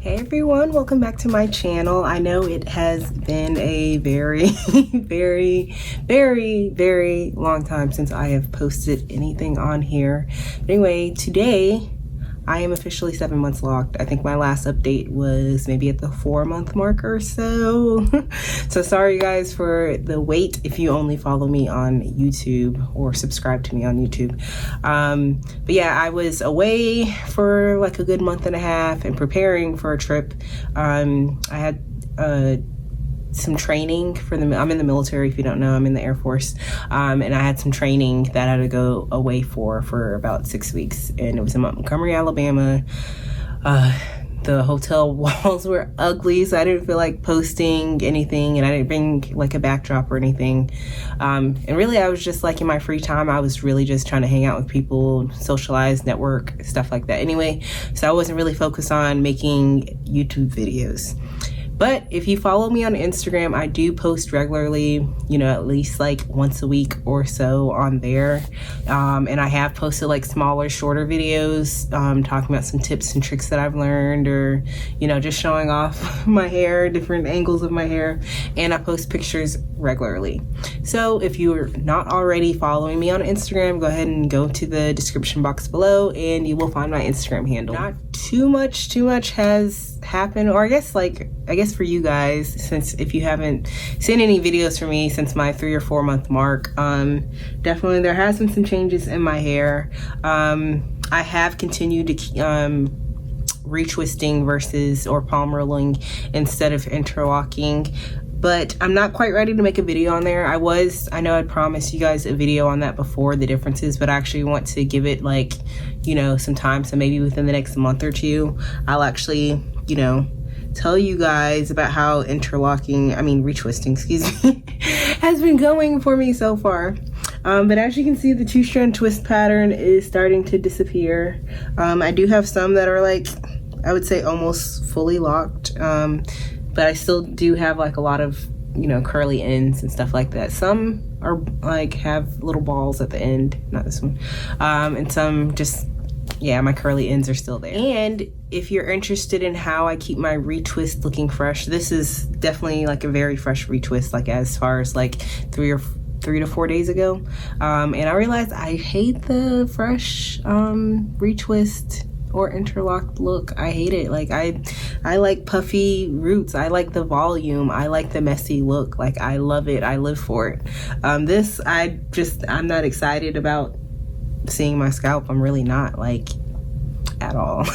Hey everyone, welcome back to my channel. I know it has been a very very long time since I have posted anything on here. But anyway, today I am officially 7 months locked. I think my last update was maybe at the 4-month mark or so. So sorry guys for the wait if you only follow me on YouTube or subscribe to me on YouTube. But yeah, I was away for like a good month and a half and preparing for a trip. I had some training for I'm in the military, if you don't know. I'm in the Air Force, and I had some training that I had to go away for about 6 weeks, and it was in Montgomery, Alabama. The hotel walls were ugly, so I didn't feel like posting anything, and I didn't bring like a backdrop or anything. And really I was just like in my free time, I was really just trying to hang out with people, socialize, network, stuff like that anyway. So I wasn't really focused on making YouTube videos. But if you follow me on Instagram, I do post regularly, you know, at least like once a week or so on there. And I have posted like smaller, shorter videos talking about some tips and tricks that I've learned, or, you know, just showing off my hair, different angles of my hair. And I post pictures regularly. So if you're not already following me on Instagram, go ahead and go to the description box below and you will find my Instagram handle. Not too much has happened, or I guess for you guys, since if you haven't seen any videos from me since my 3 or 4 month mark, definitely there has been some changes in my hair. I have continued to retwisting or palm rolling instead of interlocking, but I'm not quite ready to make a video on there. I know I'd promised you guys a video on that before, the differences, but I actually want to give it like, you know, some time. So maybe within the next month or two, I'll actually, you know, tell you guys about how retwisting, excuse me, has been going for me so far. But as you can see, the 2-strand twist pattern is starting to disappear. I do have some that are like, I would say almost fully locked. But I still do have like a lot of, you know, curly ends and stuff like that. Some are like have little balls at the end, not this one. And some just, yeah, my curly ends are still there. And if you're interested in how I keep my retwist looking fresh, this is definitely like a very fresh retwist, like as far as like 3 to 4 days ago. And I realized I hate the fresh retwist or interlocked look. I hate it. Like I like puffy roots. I like the volume. I like the messy look. Like I love it. I live for it. This I'm not excited about seeing my scalp. I'm really not, like, at all.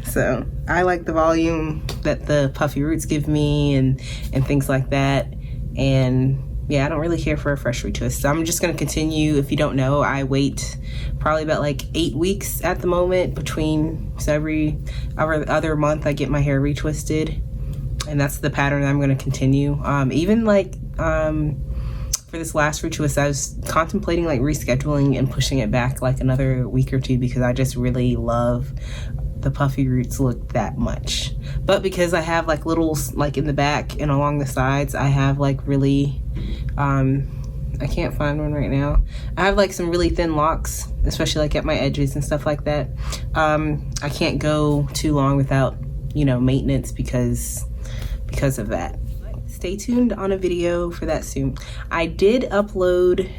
So I like the volume that the puffy roots give me and things like that. And yeah, I don't really care for a fresh retwist. So I'm just going to continue. If you don't know, I wait probably about like 8 weeks at the moment between, so every other month I get my hair retwisted, and that's the pattern that I'm going to continue. Even like for this last retwist, I was contemplating like rescheduling and pushing it back like another week or two, because I just really love the puffy roots look that much. But because I have like little, like in the back and along the sides, I have like really I can't find one right now. I have like some really thin locks, especially like at my edges and stuff like that. I can't go too long without, you know, maintenance because of that. Stay tuned on a video for that soon. I did upload,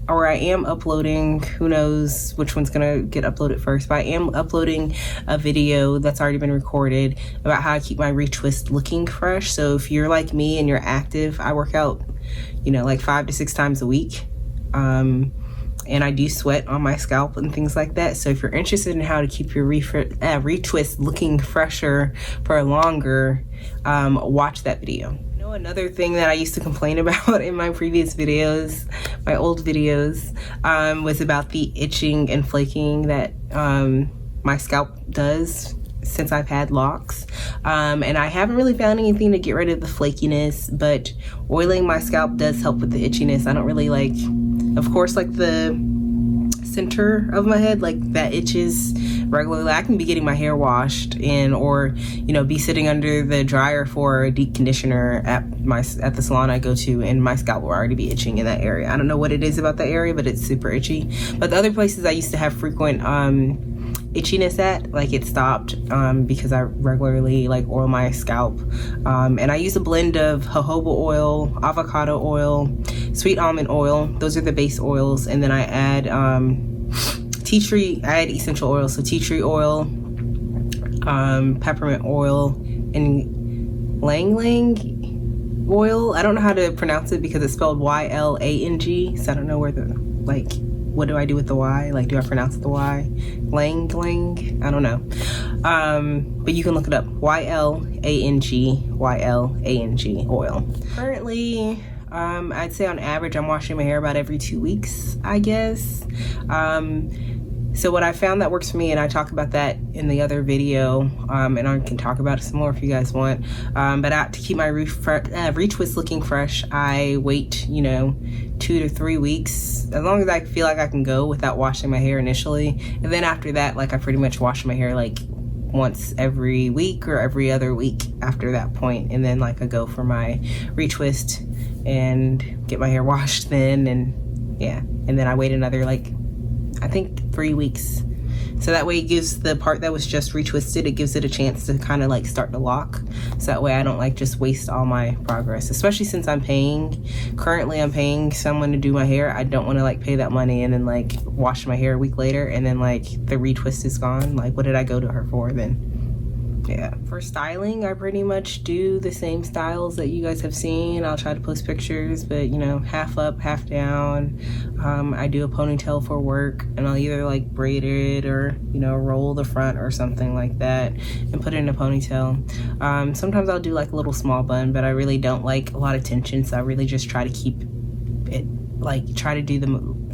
or I am uploading, who knows which one's gonna get uploaded first, but I am uploading a video that's already been recorded about how I keep my retwist looking fresh. So if you're like me and you're active, I work out, you know, like 5 to 6 times a week. And I do sweat on my scalp and things like that. So if you're interested in how to keep your retwist looking fresher for longer, watch that video. Another thing that I used to complain about in my previous videos, my old videos, was about the itching and flaking that my scalp does since I've had locks. And I haven't really found anything to get rid of the flakiness, but oiling my scalp does help with the itchiness. I don't really like, of course, like the center of my head, like that itches regularly. I can be getting my hair washed or you know, be sitting under the dryer for a deep conditioner at the salon I go to, and my scalp will already be itching in that area. I don't know what it is about that area, but it's super itchy. But the other places I used to have frequent itchiness at. Like it stopped because I regularly like oil my scalp, and I use a blend of jojoba oil, avocado oil, sweet almond oil. Those are the base oils, and then I add tea tree. I add essential oils, so tea tree oil, peppermint oil, and lang lang oil. I don't know how to pronounce it because it's spelled Y-L-A-N-G, so I don't know where the, like, what do I do with the Y? Like, do I pronounce the Y? Lang lang? I don't know. But you can look it up. Y-L-A-N-G, Y-L-A-N-G oil. Currently, I'd say on average, I'm washing my hair about every 2 weeks, I guess. So what I found that works for me, and I talk about that in the other video, and I can talk about it some more if you guys want, but to keep my retwist looking fresh, I wait, you know, 2 to 3 weeks, as long as I feel like I can go without washing my hair initially. And then after that, like, I pretty much wash my hair like once every week or every other week after that point. And then like I go for my retwist and get my hair washed then, and yeah, and then I wait another, like, I think 3 weeks. So that way it gives the part that was just retwisted, it gives it a chance to kind of like start to lock. So that way I don't like just waste all my progress, especially since currently I'm paying someone to do my hair. I don't want to like pay that money and then like wash my hair a week later and then like the retwist is gone. Like, what did I go to her for then? Yeah. For styling, I pretty much do the same styles that you guys have seen. I'll try to post pictures, but you know, half up, half down. I do a ponytail for work, and I'll either like braid it or, you know, roll the front or something like that and put it in a ponytail. Sometimes I'll do like a little small bun, but I really don't like a lot of tension, so I really just try to keep it, like, try to do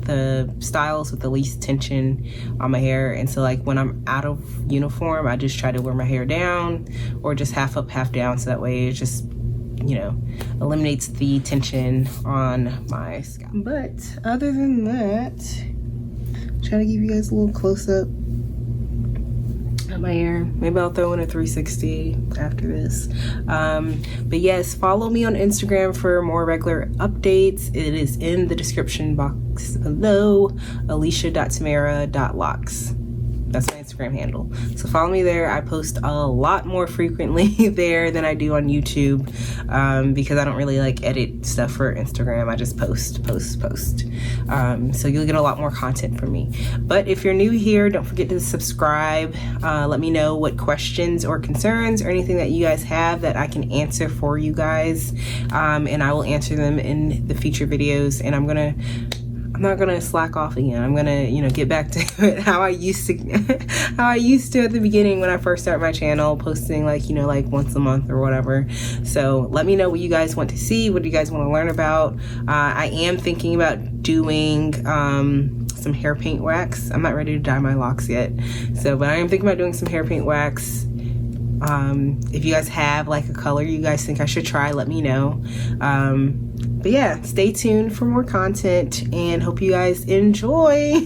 the styles with the least tension on my hair. And so like when I'm out of uniform, I just try to wear my hair down or just half up, half down, so that way it just, you know, eliminates the tension on my scalp. But other than that, try to give you guys a little close-up of my hair. Maybe I'll throw in a 360 after this. But yes, follow me on Instagram for more regular updates. It is in the description box below, alicia.tamara.locs. That's my Instagram handle. So follow me there. I post a lot more frequently there than I do on YouTube, because I don't really like edit stuff for Instagram. I just post. So you'll get a lot more content from me. But if you're new here, don't forget to subscribe. Let me know what questions or concerns or anything that you guys have that I can answer for you guys, and I will answer them in the future videos. And I'm not gonna slack off again. I'm gonna, you know, get back to it how I used to at the beginning when I first started my channel, posting like, you know, like once a month or whatever. So let me know what you guys want to see, what do you guys want to learn about. I am thinking about doing some hair paint wax. I'm not ready to dye my locks yet, so, but I am thinking about doing some hair paint wax. If you guys have like a color you guys think I should try, let me know. But yeah, stay tuned for more content and hope you guys enjoy.